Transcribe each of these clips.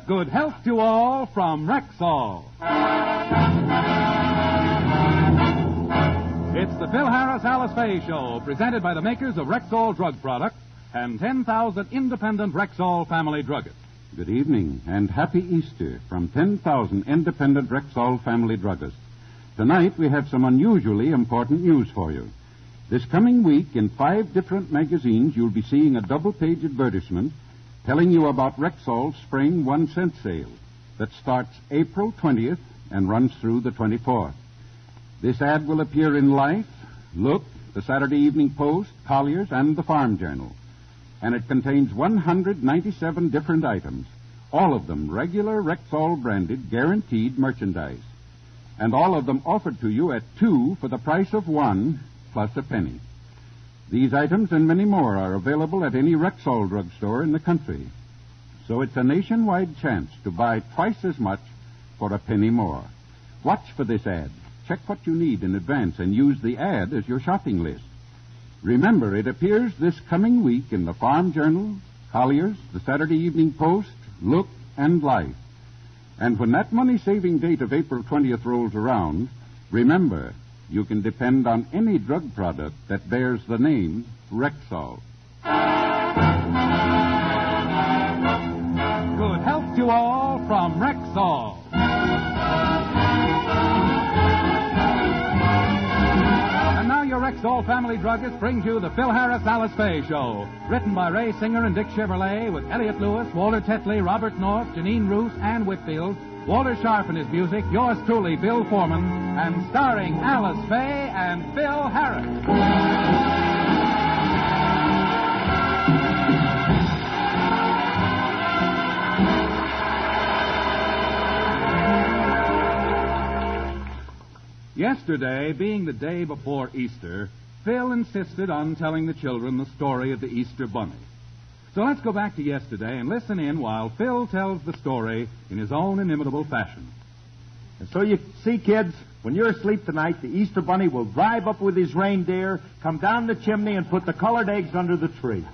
Good health to all from Rexall. It's the Phil Harris Alice Faye Show, presented by the makers of Rexall drug products and 10,000 independent Rexall family druggists. Good evening and happy Easter from 10,000 independent Rexall family druggists. Tonight we have some unusually important news for you. This coming week in 5 different magazines you'll be seeing a double-page advertisement telling you about Rexall's Spring 1 cent sale that starts April 20th and runs through the 24th. This ad will appear in Life, Look, the Saturday Evening Post, Collier's, and the Farm Journal. And it contains 197 different items, all of them regular Rexall branded, guaranteed merchandise. And all of them offered to you at 2 for the price of 1 plus a penny. These items and many more are available at any Rexall drugstore in the country. So it's a nationwide chance to buy twice as much for a penny more. Watch for this ad. Check what you need in advance and use the ad as your shopping list. Remember, it appears this coming week in the Farm Journal, Collier's, the Saturday Evening Post, Look, and Life. And when that money-saving date of April 20th rolls around, remember, you can depend on any drug product that bears the name Rexall. Good health to all from Rexall. And now your Rexall family druggist brings you the Phil Harris Alice Faye Show. Written by Ray Singer and Dick Chevrolet with Elliot Lewis, Walter Tetley, Robert North, Janine Roos, Ann Whitfield, Walter Sharp and his music, yours truly, Bill Foreman, and starring Alice Faye and Phil Harris. Yesterday, being the day before Easter, Phil insisted on telling the children the story of the Easter Bunny. So let's go back to yesterday and listen in while Phil tells the story in his own inimitable fashion. And so you see, kids, when you're asleep tonight, the Easter Bunny will drive up with his reindeer, come down the chimney, and put the colored eggs under the tree.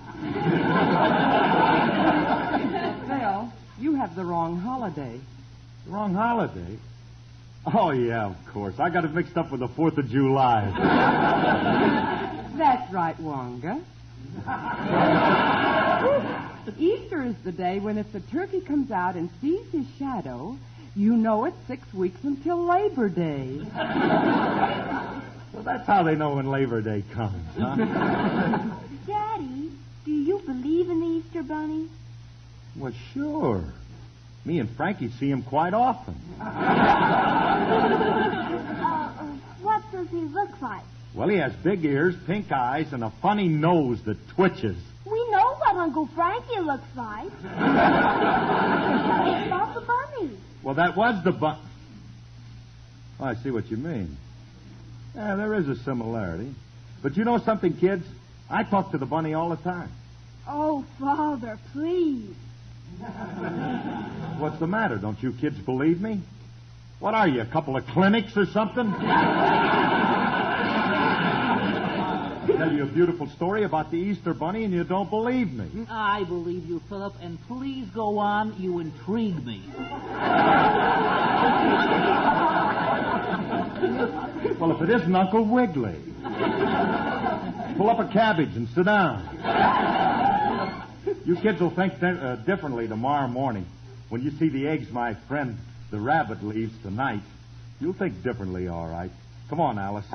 Phil, you have the wrong holiday. The wrong holiday? Oh, yeah, of course. I got it mixed up with the 4th of July. That's right, Wonga. Easter is the day when if the turkey comes out and sees his shadow, you know it's 6 weeks until Labor Day. Well, that's how they know when Labor Day comes, huh? Daddy, do you believe in the Easter Bunny? Well, sure. Me and Frankie see him quite often. What does he look like? Well, he has big ears, pink eyes, and a funny nose that twitches. We know what Uncle Frankie looks like. It's not the bunny. Well, that was the bunny. Oh, I see what you mean. Yeah, there is a similarity. But you know something, kids? I talk to the bunny all the time. Oh, Father, please. What's the matter? Don't you kids believe me? What are you, a couple of clinics or something? Tell you a beautiful story about the Easter Bunny and you don't believe me. I believe you, Philip, and please go on. You intrigue me. Well, if it isn't Uncle Wiggily. Pull up a cabbage and sit down. You kids will think differently tomorrow morning. When you see the eggs my friend the rabbit leaves tonight, you'll think differently, all right. Come on, Alice.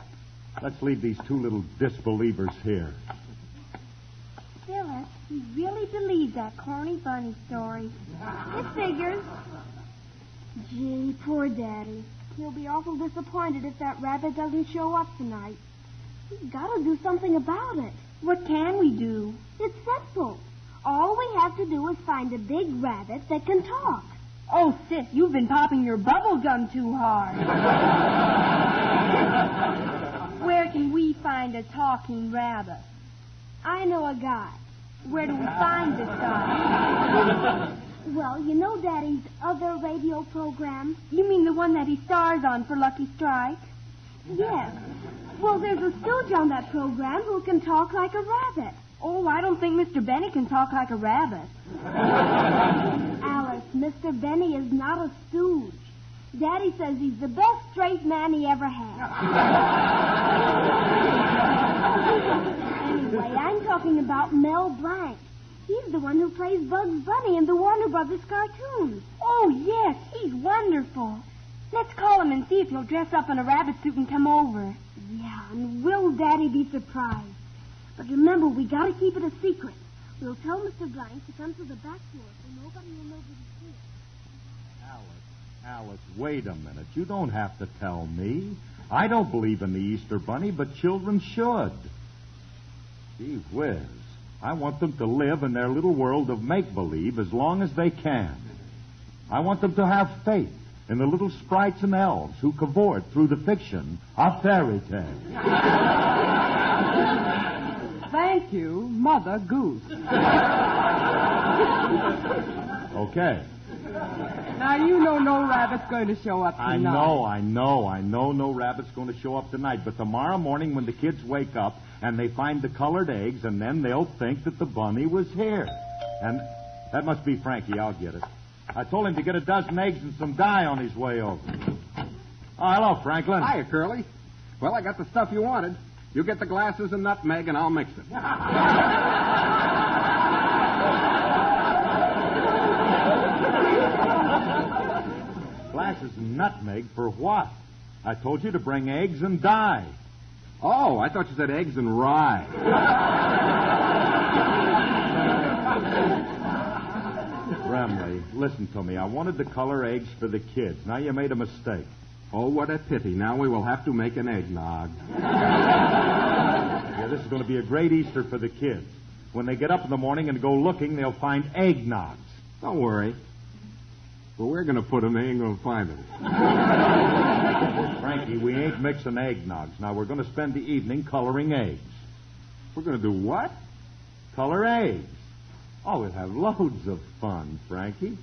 Let's leave these 2 little disbelievers here. Phyllis, he really believes that corny bunny story. It figures. Gee, poor Daddy. He'll be awful disappointed if that rabbit doesn't show up tonight. We've got to do something about it. What can we do? It's simple. All we have to do is find a big rabbit that can talk. Oh, Sis, you've been popping your bubble gum too hard. Where can we find a talking rabbit? I know a guy. Where do we find this guy? Well, you know Daddy's other radio program? You mean the one that he stars on for Lucky Strike? Yes. Well, there's a stooge on that program who can talk like a rabbit. Oh, I don't think Mr. Benny can talk like a rabbit. Alice, Mr. is not a stooge. Daddy says he's the best straight man he ever had. Anyway, I'm talking about Mel Blanc. He's the one who plays Bugs Bunny in the Warner Brothers cartoons. Oh, yes, he's wonderful. Let's call him and see if he'll dress up in a rabbit suit and come over. Yeah, and will Daddy be surprised? But remember, we gotta keep it a secret. We'll tell Mr. Blanc to come to the back door so nobody will know that he's here. Alice, wait a minute. You don't have to tell me. I don't believe in the Easter Bunny, but children should. Gee whiz. I want them to live in their little world of make-believe as long as they can. I want them to have faith in the little sprites and elves who cavort through the fiction of fairy tales. Thank you, Mother Goose. Okay. Now, you know no rabbit's going to show up tonight. I know no rabbit's going to show up tonight. But tomorrow morning when the kids wake up and they find the colored eggs, and then they'll think that the bunny was here. And that must be Frankie. I'll get it. I told him to get a dozen eggs and some dye on his way over. Oh, hello, Franklin. Hiya, Curly. Well, I got the stuff you wanted. You get the glasses and nutmeg, and I'll mix it. Glasses and nutmeg for what? I told you to bring eggs and dye. Oh, I thought you said eggs and rye. Bramley, listen to me. I wanted to color eggs for the kids. Now you made a mistake. Oh, what a pity. Now we will have to make an eggnog. Yeah, this is going to be a great Easter for the kids. When they get up in the morning and go looking, they'll find eggnogs. Don't worry. But we're going to put them. They ain't going to find them. Frankie, we ain't mixing eggnogs. Now, we're going to spend the evening coloring eggs. We're going to do what? Color eggs. Oh, we'll have loads of fun, Frankie.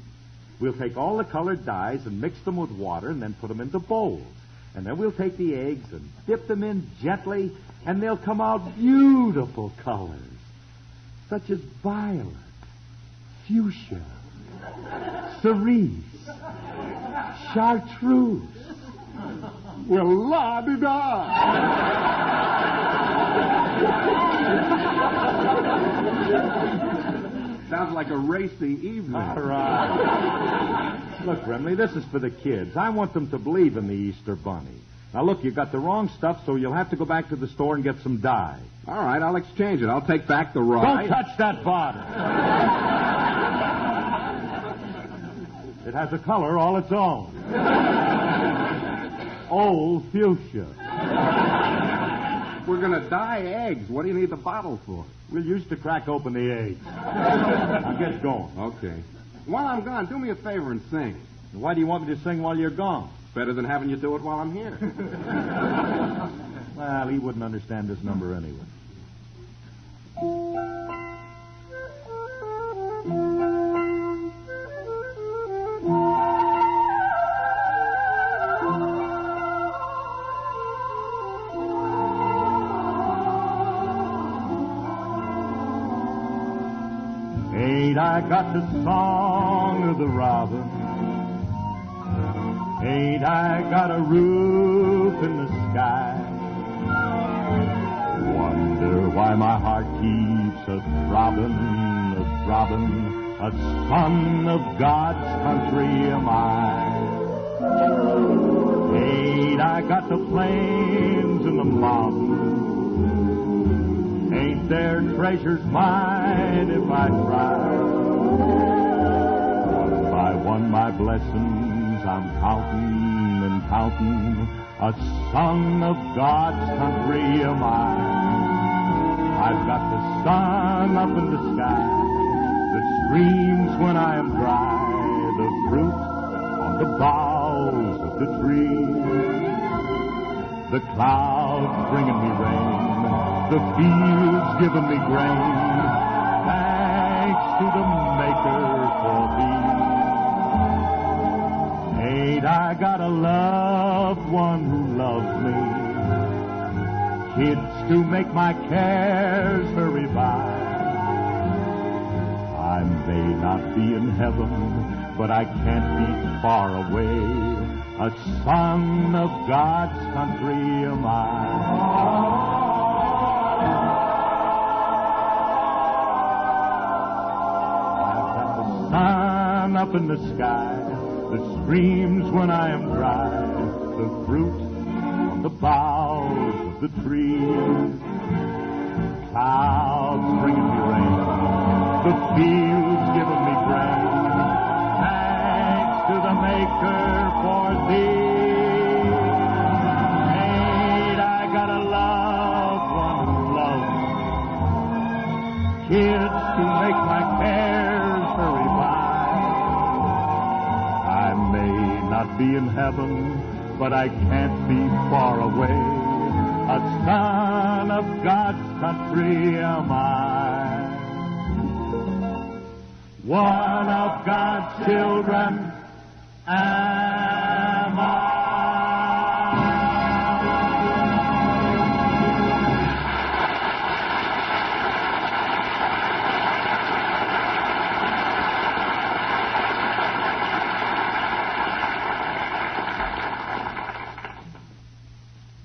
We'll take all the colored dyes and mix them with water and then put them into bowls. And then we'll take the eggs and dip them in gently, and they'll come out beautiful colors, such as violet, fuchsia, cerise, chartreuse. Well, la-di-da. Sounds like a racing evening. All right. Look, Brimley, this is for the kids. I want them to believe in the Easter Bunny. Now, look, you got the wrong stuff, so you'll have to go back to the store and get some dye. All right, I'll exchange it. I'll take back the rye. Don't touch that bottle. It has a color all its own. Old fuchsia. We're going to dye eggs. What do you need the bottle for? We'll use to crack open the eggs. Now get going. Okay. While I'm gone, do me a favor and sing. Why do you want me to sing while you're gone? Better than having you do it while I'm here. Well, he wouldn't understand this number anyway. 8, I got the song of the robin. 8, I got a roof in the sky. Wonder why my heart keeps a-throbbing, a-throbbing. A son of God's country am I. 8, I got the plains and the mountains. Ain't there treasures mine if I try? One by one my blessings I'm counting and counting. A son of God's country am I. I've got the sun up in the sky that streams when I am dry. The fruit on the boughs of the tree. The clouds bringing me rain. The fields giving me grain. Thanks to the Maker for me. 8, I got a loved one who loves me. Kids to make my cares hurry by. I'm may not be in heaven, but I can't be far away. A son of God's country am I. I've got the sun up in the sky that screams when I am dry, the fruit on the boughs of the trees, clouds bringing me rain, the fields giving me grain. Thanks to the Maker for thee. Ain't I got a loved one who loves kids to make my cares hurry by? I may not be in heaven, but I can't be far away. A son of God's country am I. One of God's children am I.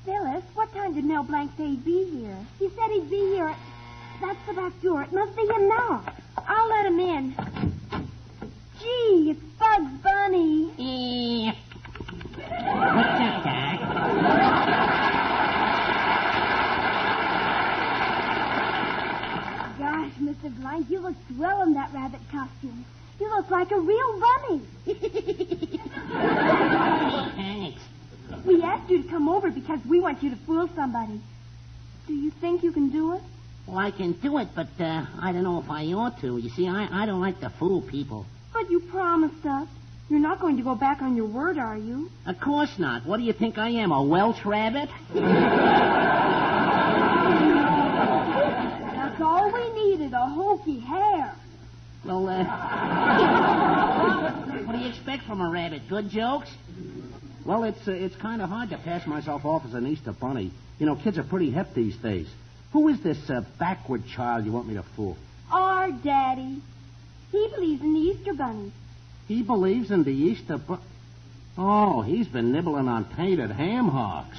Phyllis, what time did Mel Blanc say he'd be here? He said he'd be here. That's the back door. It must be him now. I'll let him in. Gee, it's Bugs Bunny. What's up, Doc? Gosh, Mr. Blanc, you look swell in that rabbit costume. You look like a real bunny. Thanks. We asked you to come over because we want you to fool somebody. Do you think you can do it? Well, I can do it, but I don't know if I ought to. You see, I don't like to fool people. But you promised us. You're not going to go back on your word, are you? Of course not. What do you think I am, a Welsh rabbit? That's all we needed, a hokey hair. Well, what do you expect from a rabbit? Good jokes? Well, it's kind of hard to pass myself off as an Easter bunny. You know, kids are pretty hip these days. Who is this backward child you want me to fool? Our daddy. He believes in the Easter bunny. He believes in the Easter bunny. Oh, he's been nibbling on painted ham hocks.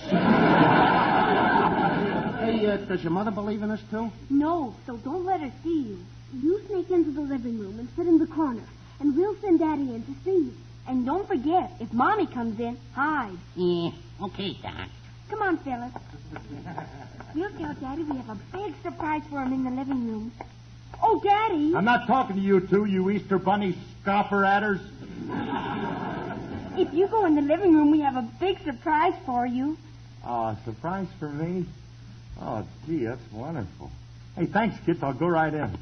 Hey, does your mother believe in this, too? No, so don't let her see you. You sneak into the living room and sit in the corner, and we'll send Daddy in to see you. And don't forget, if Mommy comes in, hide. Yeah, okay, Doc. Come on, Phyllis. We'll tell Daddy we have a big surprise for him in the living room. Oh, Daddy! I'm not talking to you two, you Easter Bunny scoffer-atters. If you go in the living room, we have a big surprise for you. Oh, a surprise for me? Oh, gee, that's wonderful. Hey, thanks, kids. I'll go right in.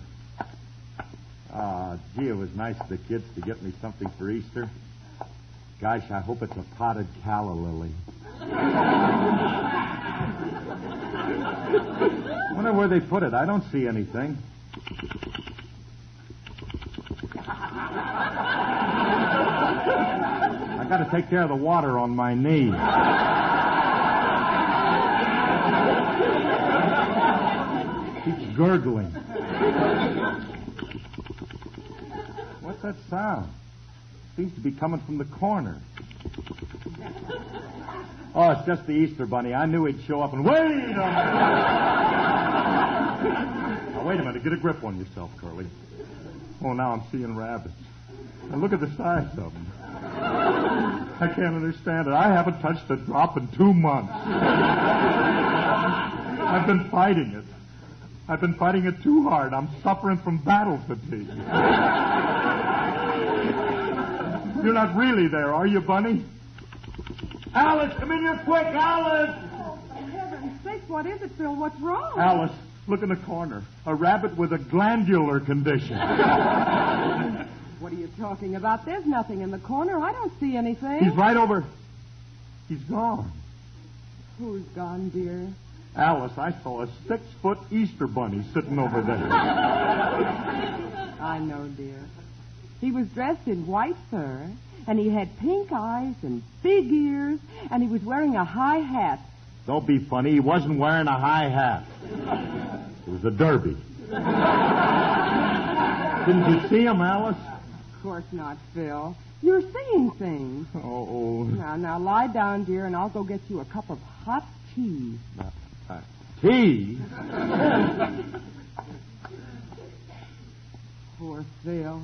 Oh, gee, it was nice of the kids to get me something for Easter. Gosh, I hope it's a potted calla lily. Wonder where they put it. I don't see anything. I got to take care of the water on my knee. Keeps gurgling. What's that sound? Seems to be coming from the corner. Oh, it's just the Easter Bunny. I knew he'd show up and... Wait a minute! Now, wait a minute. Get a grip on yourself, Curly. Oh, now I'm seeing rabbits. Now, look at the size of them. I can't understand it. I haven't touched a drop in 2 months. I've been fighting it. I've been fighting it too hard. I'm suffering from battle fatigue. You're not really there, are you, Bunny? Alice, come in here quick, Alice! Oh, for heaven's sake, what is it, Phil? What's wrong? Alice, look in the corner. A rabbit with a glandular condition. What are you talking about? There's nothing in the corner. I don't see anything. He's right over. He's gone. Who's gone, dear? Alice, I saw a 6-foot Easter bunny sitting over there. I know, dear. He was dressed in white fur, and he had pink eyes and big ears, and he was wearing a high hat. Don't be funny. He wasn't wearing a high hat. It was a derby. Didn't you see him, Alice? Of course not, Phil. You're seeing things. Oh. Now lie down, dear, and I'll go get you a cup of hot tea. Tea? Poor Phil.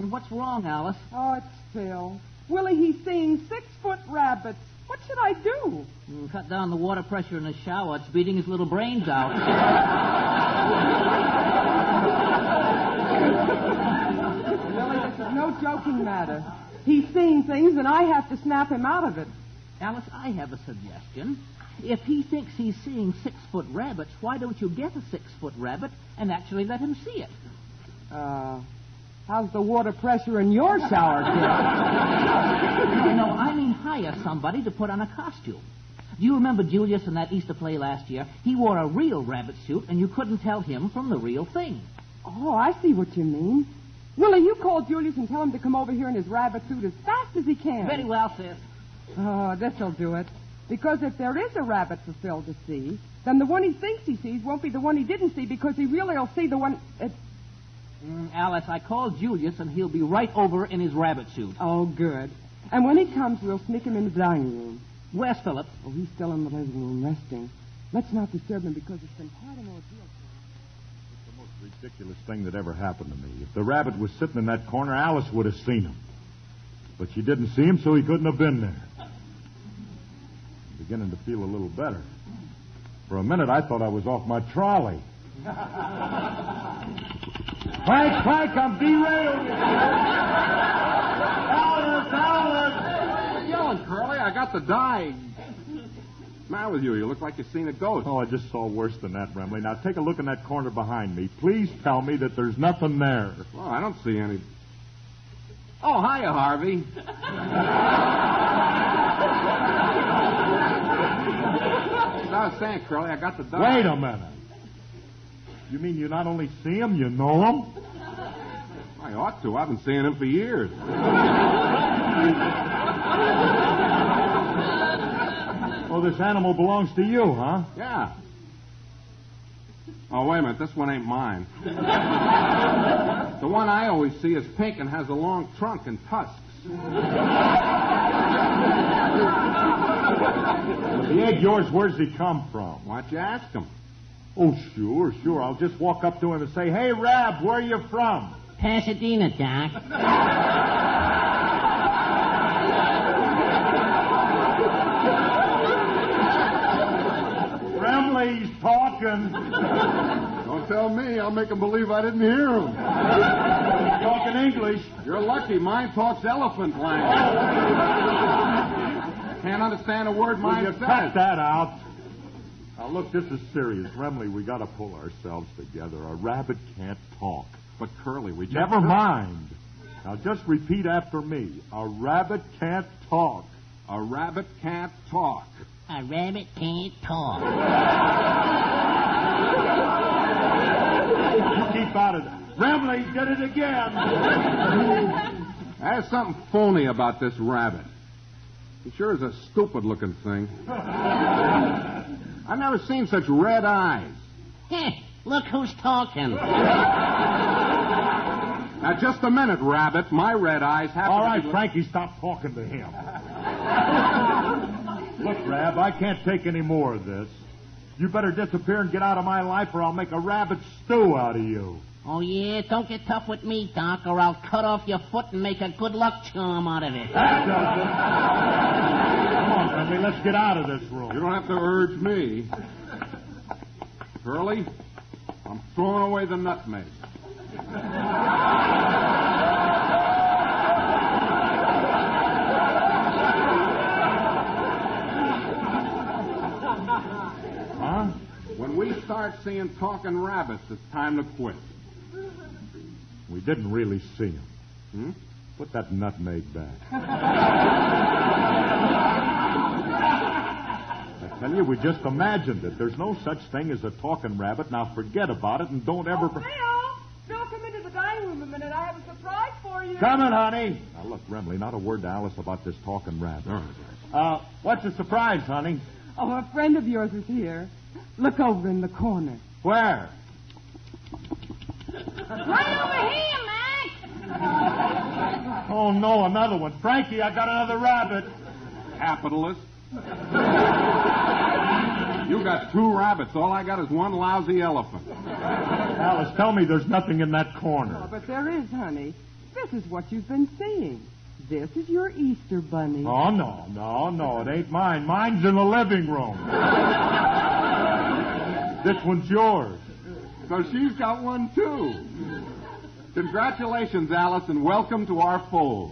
What's wrong, Alice? Oh, it's Phil. Willie, he's seeing 6-foot rabbits. What should I do? Cut down the water pressure in the shower. It's beating his little brains out. Willie, this is no joking matter. He's seeing things, and I have to snap him out of it. Alice, I have a suggestion. If he thinks he's seeing 6-foot rabbits, why don't you get a 6-foot rabbit and actually let him see it? How's the water pressure in your shower, kid? No, I mean hire somebody to put on a costume. Do you remember Julius in that Easter play last year? He wore a real rabbit suit, and you couldn't tell him from the real thing. Oh, I see what you mean. Willie, you call Julius and tell him to come over here in his rabbit suit as fast as he can. Very well, sis. Oh, this'll do it. Because if there is a rabbit for Phil to see, then the one he thinks he sees won't be the one he didn't see because he really will see the one... Alice, I called Julius, and he'll be right over in his rabbit suit. Oh, good. And when he comes, we'll sneak him in the dining room. Where's Philip? Oh, he's still in the living room resting. Let's not disturb him because it's been quite an ordeal. It's the most ridiculous thing that ever happened to me. If the rabbit was sitting in that corner, Alice would have seen him. But she didn't see him, so he couldn't have been there. I'm beginning to feel a little better. For a minute, I thought I was off my trolley. Frank, I'm derailed. Alice! You're yelling, Curly. I got the dye. What's the matter with you? You look like you've seen a ghost. Oh, I just saw worse than that, Remley. Now, take a look in that corner behind me. Please tell me that there's nothing there. Well, I don't see any. Oh, hiya, Harvey. As I was saying, Curly, I got the dye. Wait a minute. You mean you not only see him, you know him? I ought to. I've been seeing him for years. Oh, this animal belongs to you, huh? Yeah. Oh, wait a minute. This one ain't mine. The one I always see is pink and has a long trunk and tusks. If he ain't yours, where's he come from? Why don't you ask him? Oh, sure. I'll just walk up to him and say, "Hey, Rab, where are you from?" Pasadena, Doc. Remley's talking. Don't tell me. I'll make him believe I didn't hear him. He's talking English. You're lucky. Mine talks elephant language. Can't understand a word mine Will you says. cut that out? Now, look, this is serious. Remley, we got to pull ourselves together. A rabbit can't talk. But, Curly, we just... Never mind. Now, just repeat after me. A rabbit can't talk. A rabbit can't talk. A rabbit can't talk. You keep out of that. Remley did it again. There's something phony about this rabbit. He sure is a stupid-looking thing. I've never seen such red eyes. Hey, look who's talking. Now, just a minute, Rabbit. My red eyes have All to right, be... Frankie, stop talking to him. Look, Rab, I can't take any more of this. You better disappear and get out of my life, or I'll make a rabbit stew out of you. Oh, yeah? Don't get tough with me, Doc, or I'll cut off your foot and make a good luck charm out of it. That does it. Come on, Remley, let's get out of this room. You don't have to urge me. Curly, I'm throwing away the nutmeg. Huh? When we start seeing talking rabbits, it's time to quit. We didn't really see him. Hmm? Put that nutmeg back. I tell you, we just imagined it. There's no such thing as a talking rabbit. Now forget about it and don't ever... Phil, come into the dining room a minute. I have a surprise for you. Coming, honey. Now, look, Remley, not a word to Alice about this talking rabbit. What's the surprise, honey? Oh, a friend of yours is here. Look over in the corner. Where? Right over here, man. Oh, no, another one. Frankie, I got another rabbit. Capitalist. You got 2 rabbits. All I got is 1 lousy elephant. Alice, tell me there's nothing in that corner. Oh, but there is, honey. This is what you've been seeing. This is your Easter bunny. Oh, no. It ain't mine. Mine's in the living room. This one's yours. So she's got one, too. Congratulations, Alice, and welcome to our fold.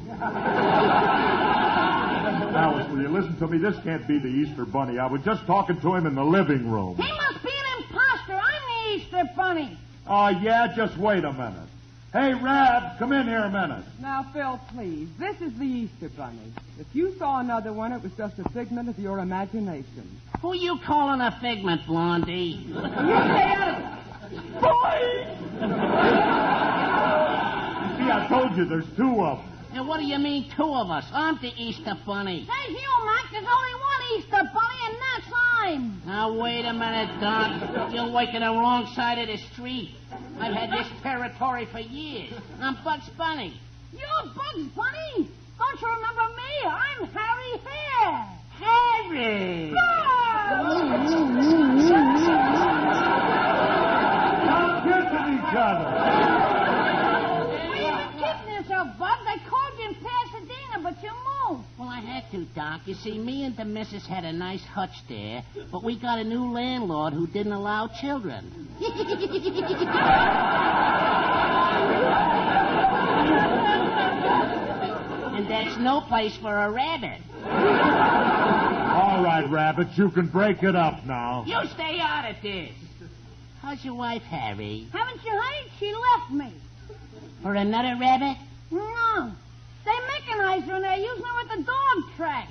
Alice, will you listen to me? This can't be the Easter Bunny. I was just talking to him in the living room. He must be an imposter. I'm the Easter Bunny. Oh, yeah? Just wait a minute. Hey, Rab, come in here a minute. Now, Phil, please. This is the Easter bunny. If you saw another one, it was just a figment of your imagination. Who you calling a figment, Blondie? You stay out of it. Boy! See, I told you there's 2 of them. And what do you mean, 2 of us? I'm the Easter Bunny. Hey, Hugh, Mike, there's only one Easter Bunny, and that's mine. Now, wait a minute, Doc. You're working the wrong side of the street. I've had this territory for years. I'm Bugs Bunny. You're Bugs Bunny? Don't you remember me? I'm Harry Hare. Harry! Stop kissing each other. Well, you've been kidding yourself, Bugs. I called you in Pasadena, but you moved. Well, I had to, Doc. You see, me and the missus had a nice hutch there, but we got a new landlord who didn't allow children. And that's no place for a rabbit. All right, rabbits, you can break it up now. You stay out of this. How's your wife, Harry? Haven't you heard? She left me. For another rabbit? No. They mechanize her and they're using her with the dog track.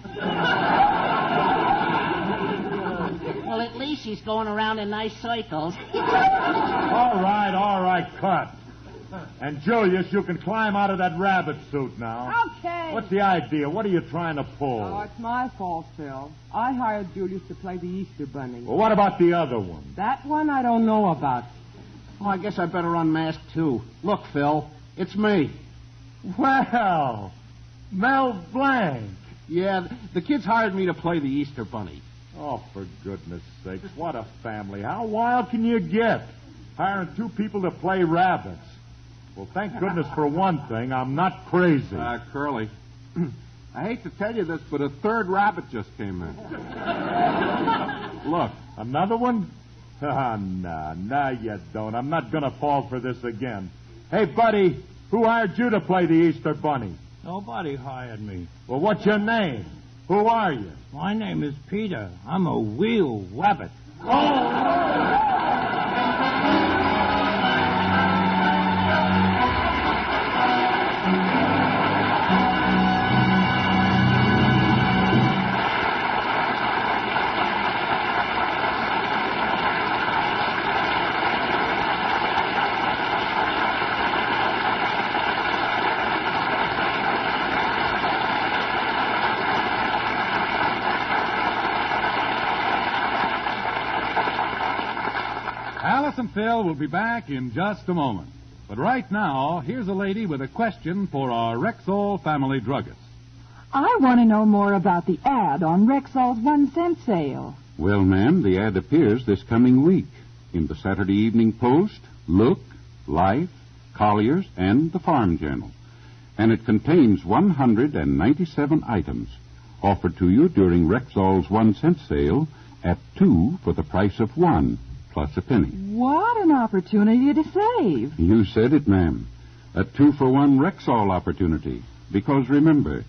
Well, at least she's going around in nice circles. All right, cut. And Julius, you can climb out of that rabbit suit now. Okay. What's the idea? What are you trying to pull? Oh, it's my fault, Phil. I hired Julius to play the Easter bunny. Well, what about the other one? That one I don't know about. Oh, I guess I better unmask, too. Look, Phil, it's me. Well, Mel Blanc. Yeah, the kids hired me to play the Easter bunny. Oh, for goodness sakes, what a family. How wild can you get? Hiring 2 people to play rabbits. Well, thank goodness for one thing, I'm not crazy. Curly, I hate to tell you this, but a 3rd rabbit just came in. Look. Another one? Nah, you don't. I'm not going to fall for this again. Hey, buddy, who hired you to play the Easter Bunny? Nobody hired me. Well, what's your name? Who are you? My name is Peter. I'm a real rabbit. Oh! Alice and Phil will be back in just a moment. But right now, here's a lady with a question for our Rexall family druggist. I want to know more about the ad on Rexall's 1-cent sale. Well, ma'am, the ad appears this coming week in the Saturday Evening Post, Look, Life, Collier's, and the Farm Journal. And it contains 197 items offered to you during Rexall's 1-cent sale at 2 for the price of 1, plus a penny. What an opportunity to save. You said it, ma'am. A 2-for-1 Rexall opportunity. Because remember,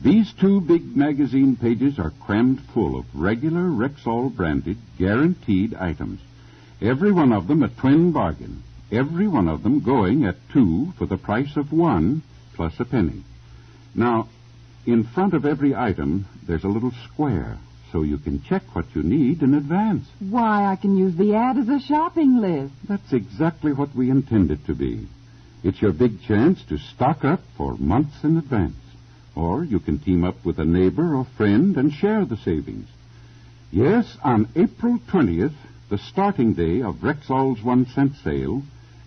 these 2 big magazine pages are crammed full of regular Rexall-branded, guaranteed items. Every one of them a twin bargain. Every one of them going at 2 for the price of 1, plus a penny. Now, in front of every item, there's a little square, so you can check what you need in advance. Why, I can use the ad as a shopping list. That's exactly what we intend it to be. It's your big chance to stock up for months in advance. Or you can team up with a neighbor or friend and share the savings. Yes, on April 20th, the starting day of Rexall's 1-cent sale,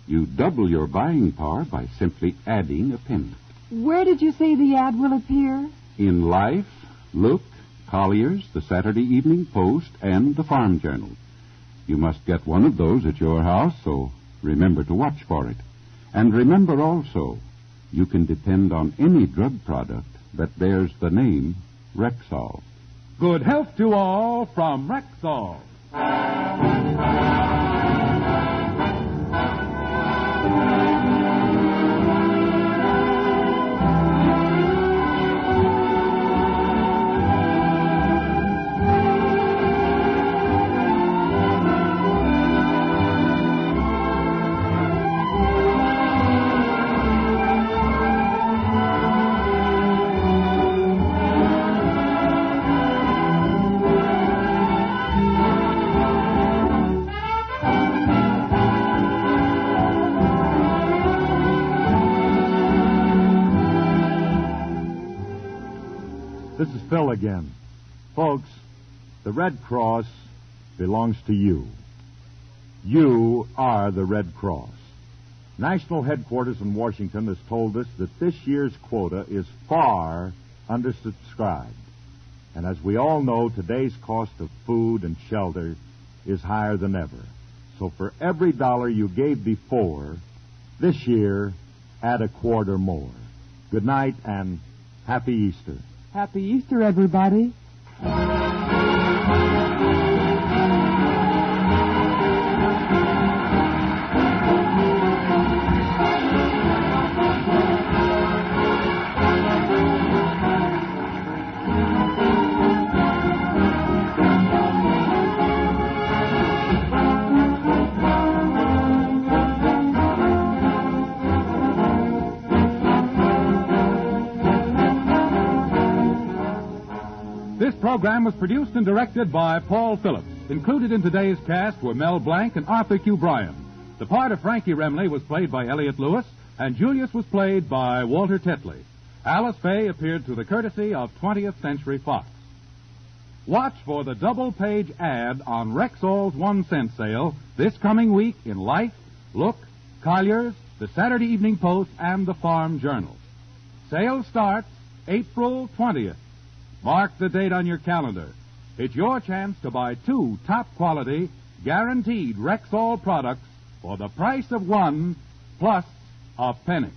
you double your buying power by simply adding a penny. Where did you say the ad will appear? In Life, Look, Collier's, the Saturday Evening Post, and the Farm Journal. You must get one of those at your house, so remember to watch for it. And remember also, you can depend on any drug product that bears the name Rexall. Good health to all from Rexall. This is Phil again. Folks, the Red Cross belongs to you. You are the Red Cross. National headquarters in Washington has told us that this year's quota is far undersubscribed. And as we all know, today's cost of food and shelter is higher than ever. So for every dollar you gave before, this year, add a quarter more. Good night and happy Easter. Happy Easter, everybody. This program was produced and directed by Paul Phillips. Included in today's cast were Mel Blanc and Arthur Q. Bryan. The part of Frankie Remley was played by Elliott Lewis, and Julius was played by Walter Tetley. Alice Faye appeared through the courtesy of 20th Century Fox. Watch for the double-page ad on Rexall's 1-cent sale this coming week in Life, Look, Collier's, the Saturday Evening Post, and the Farm Journal. Sale starts April 20th. Mark the date on your calendar. It's your chance to buy 2 top-quality, guaranteed Rexall products for the price of 1 plus a penny.